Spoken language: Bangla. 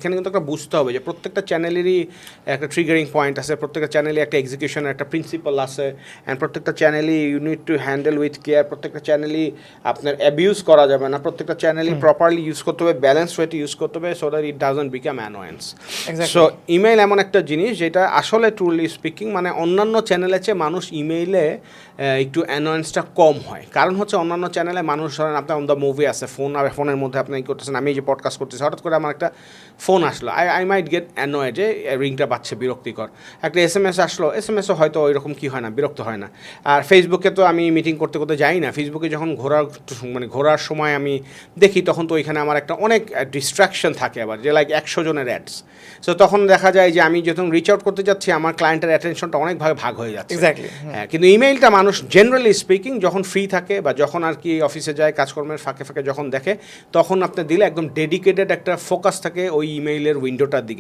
এখানে কিন্তু একটা বুঝতে হবে যে প্রত্যেকটা চ্যানেলেরই একটা ট্রিগারিং পয়েন্ট আছে, প্রত্যেকটা চ্যানেলে একটা এক্সিকিউশনের একটা প্রিন্সিপাল আছে, অ্যান্ড প্রত্যেকটা চ্যানেলই you need to handle with care. প্রত্যেকটা চ্যানেলই আপনার অ্যাবিউজ করা যাবে না, প্রত্যেকটা চ্যানেলই প্রপারলি ইউজ করতে হবে, ব্যালেন্স ওয়েতে ইউজ করতে হবে, so that it doesn't become annoyance. So email এমন একটা জিনিস যেটা আসলে ট্রুলি স্পিকিং মানে অন্যান্য চ্যানেলের চেয়ে মানুষ ইমেইলে একটু অ্যানোয়েন্সটা কম হয়। কারণ হচ্ছে অন্যান্য চ্যানেলে মানুষ ধরেন আপনার অন দ্য মুভি আছে, ফোন আর ফোনের মধ্যে আপনি কী করতেছেন, আমি যে পডকাস্ট করতেছি হঠাৎ করে আমার একটা ফোন আসলো, আই মাইট গেট অ্যানোয়েড যে রিংটা বাজছে, বিরক্তিকর। একটা SMS আসলো, SMS-ও হয়তো ওই রকম কী হয় না, বিরক্ত হয় না। আর ফেসবুকে তো আমি মিটিং করতে করতে যাই না, ফেসবুকে যখন ঘোরার সময় আমি দেখি তখন তো ওইখানে আমার একটা অনেক ডিস্ট্রাকশন থাকে আবার, যে লাইক 100 জনের অ্যাডস। সো তখন দেখা যায় যে আমি যখন রিচ আউট করতে যাচ্ছি আমার ক্লায়েন্টের অ্যাটেনশনটা অনেকভাবে ভাগ হয়ে যাচ্ছে। এক্স্যাক্টলি। হ্যাঁ, কিন্তু ইমেইলটা মানুষ জেনারেলি স্পিকিং যখন ফ্রি থাকে বা যখন আর কি অফিসে যায় কাজকর্মের ফাঁকে ফাঁকে যখন দেখে, তখন আপনি দিলে একদম ডেডিকেটেড একটা ফোকাস থাকে ওই ইমেইলের উইন্ডোটার দিকে।